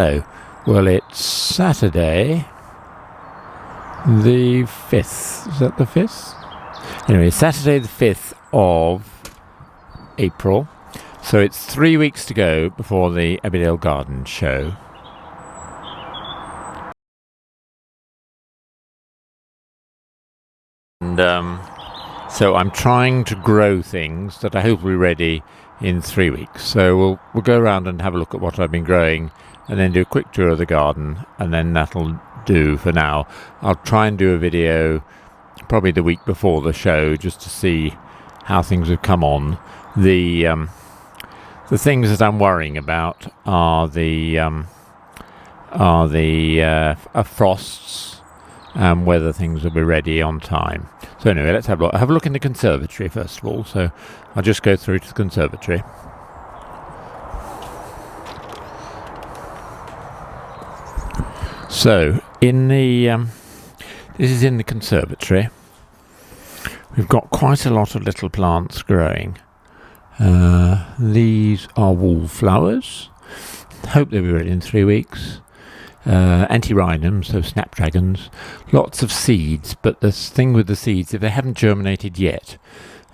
Hello. Well, it's Saturday the 5th. Is that the 5th? Anyway, Saturday the 5th of April. So it's 3 weeks to go before the Abbeydale Garden show. And so I'm trying to grow things that I hope will be ready in 3 weeks. So we'll go around and have a look at what I've been growing and then do a quick tour of the garden, and then that'll do for now. I'll try and do a video probably the week before the show just to see how things have come on. The things that I'm worrying about are the frosts and whether things will be ready on time. So anyway, let's have a look in the conservatory first of all. So I'll just go through to the conservatory. So in the this is in the conservatory. We've got quite a lot of little plants growing. These are wallflowers. Hope they'll be ready in 3 weeks. Antirrhinums, so snapdragons. Lots of seeds, but the thing with the seeds, if they haven't germinated yet,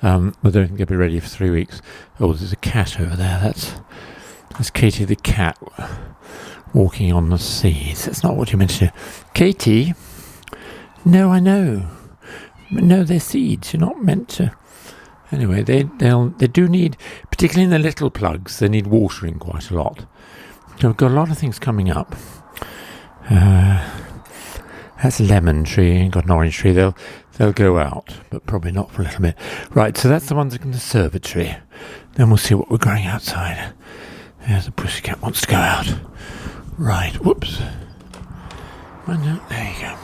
I don't think they'll be ready for 3 weeks. Oh, there's a cat over there. That's Katie the cat walking on the seeds. That's not what you meant to do. Katie? No, I know. No, they're seeds. You're not meant to. Anyway, they do need, particularly in the little plugs, they need watering quite a lot. So we've got a lot of things coming up. That's a lemon tree. Got an orange tree. They'll go out, but probably not for a little bit. Right, so that's the ones in the conservatory. Then we'll see what we're growing outside. There's a pussycat wants to go out. Right, whoops. Oh, no, there you go.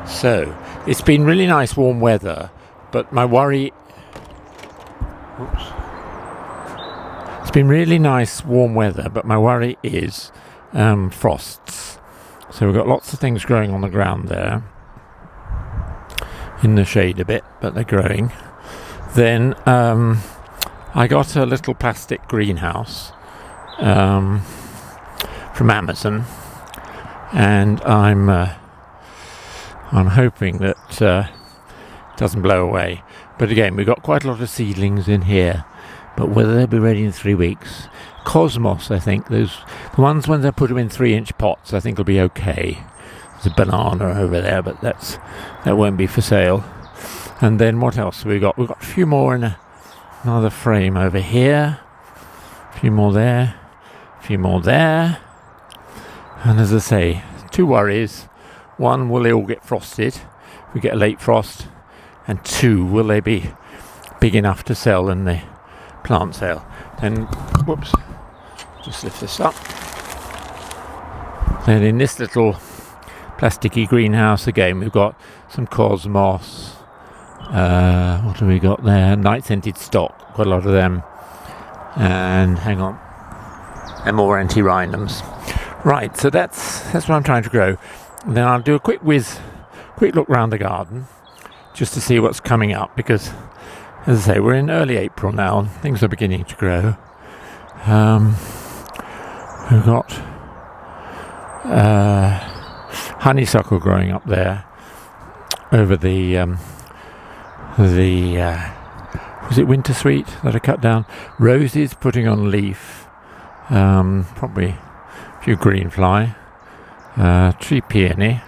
So, it's been really nice warm weather, but my worry... Whoops. It's been really nice warm weather, but my worry is frosts. So we've got lots of things growing on the ground there. In the shade a bit, but they're growing. Then I got a little plastic greenhouse from Amazon, and I'm hoping that it doesn't blow away. But again, we've got quite a lot of seedlings in here, but whether they'll be ready in 3 weeks. Cosmos, I think, the ones when they put them in 3-inch pots, I think will be okay. There's a banana over there, but that won't be for sale. And then what else have we got? We've got a few more in another frame over here, a few more there, a few more there. And as I say, 2 worries. 1, will they all get frosted if we get a late frost? And 2, will they be big enough to sell in the plant sale? Then, whoops, just lift this up. Then in this little plasticky greenhouse again, we've got some cosmos. What have we got there? Night-scented stock, quite a lot of them. And hang on, and more antirrhinums. Right, so that's what I'm trying to grow. And then I'll do a quick look round the garden, just to see what's coming up, because, as I say, we're in early April now, and things are beginning to grow. We've got honeysuckle growing up there over the was it winter sweet that I cut down? Roses putting on leaf, probably a few green fly, tree peony.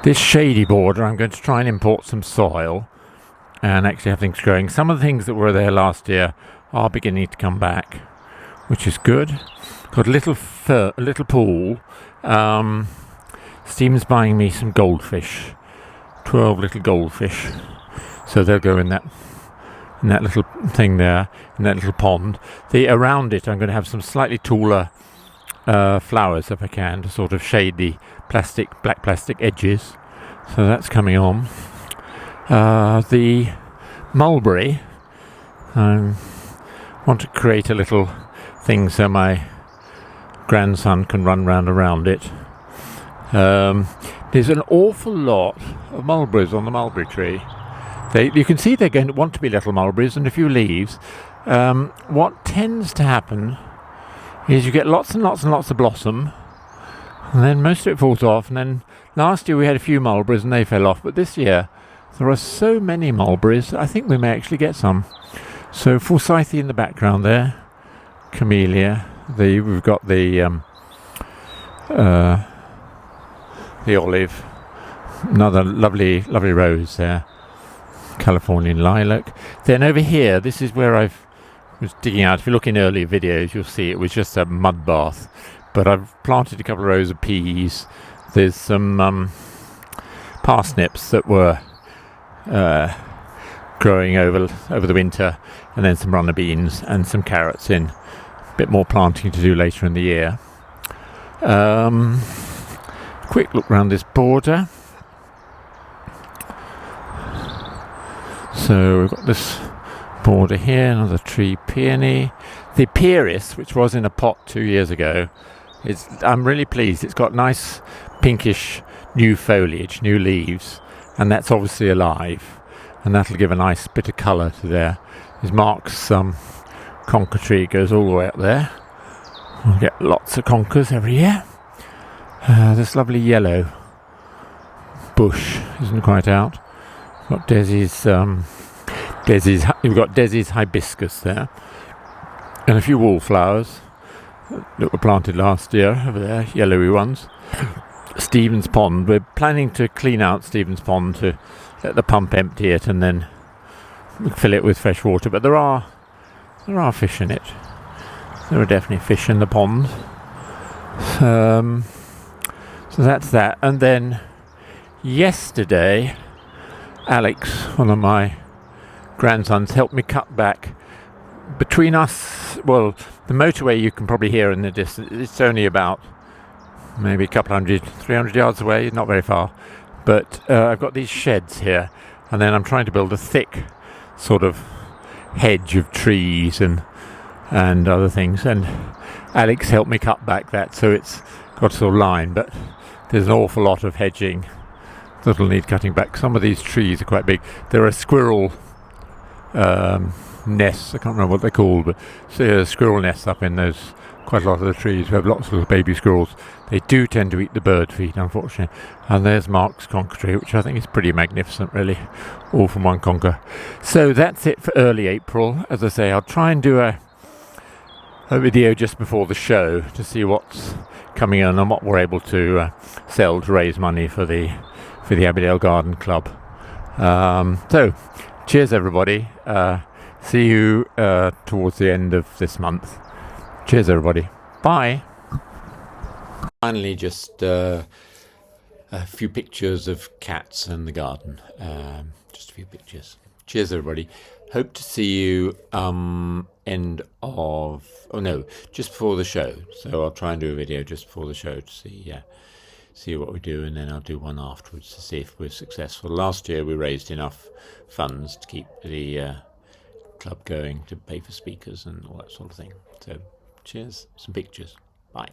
This shady border, I'm going to try and import some soil and actually have things growing. Some of the things that were there last year are beginning to come back, which is good. Got a little pool. Stephen's buying me some goldfish, 12 little goldfish. So they'll go in that little thing there, in that little pond. Around it, I'm going to have some slightly taller flowers if I can, to sort of shade the black plastic edges. So that's coming on. The mulberry, I want to create a little thing so my grandson can run round around it. There's an awful lot of mulberries on the mulberry tree. You can see they're going to want to be little mulberries and a few leaves. What tends to happen is you get lots and lots and lots of blossom, And then most of it falls off, and then last year we had a few mulberries and they fell off, but this year there are so many mulberries, I think we may actually get some. So Forsythia in the background there, camellia, we've got the olive, another lovely rose there, Californian lilac. Then over here, this is where I was digging out. If you look in earlier videos, you'll see it was just a mud bath, but I've planted a couple of rows of peas. There's some parsnips that were growing over the winter, and then some runner beans and some carrots in. A bit more planting to do later in the year. Quick look round this border. So we've got this border here, another tree peony. The Pieris, which was in a pot 2 years ago, I'm really pleased. It's got nice pinkish new foliage, new leaves, and that's obviously alive, and that'll give a nice bit of colour to there. There's Mark's conker tree, goes all the way up there. We'll get lots of conkers every year. This lovely yellow bush isn't quite out. Got Desi's we've got Desi's hibiscus there, and a few wallflowers that were planted last year over there, yellowy ones. Stephen's Pond, we're planning to clean out Stephen's Pond to let the pump empty it and then fill it with fresh water, but there are fish in it. There are definitely fish in the pond. So that's that. And then yesterday, Alex, one of my grandsons, helped me cut back between us. Well, the motorway you can probably hear in the distance. It's only about maybe a couple 300 yards away, not very far. But I've got these sheds here, and then I'm trying to build a thick sort of hedge of trees and other things. And Alex helped me cut back that, so it's got a sort of line. But there's an awful lot of hedging that'll need cutting back. Some of these trees are quite big. There are squirrel nests, I can't remember what they're called, but squirrel nests up in those, quite a lot of the trees. We have lots of little baby squirrels. They do tend to eat the bird feed, unfortunately. And there's Mark's conker tree, which I think is pretty magnificent, really, all from one conker. So that's it for early April. As I say, I'll try and do a video just before the show to see what's coming in and what we're able to sell to raise money for the Abbeydale Garden Club. So cheers everybody. See you towards the end of this month. Cheers everybody. Bye. Finally, just a few pictures of cats and the garden. Just a few pictures. Cheers everybody. Hope to see you just before the show. So I'll try and do a video just before the show to see what we do, and then I'll do one afterwards to see if we're successful. Last year we raised enough funds to keep the club going, to pay for speakers and all that sort of thing. So cheers, some pictures. Bye.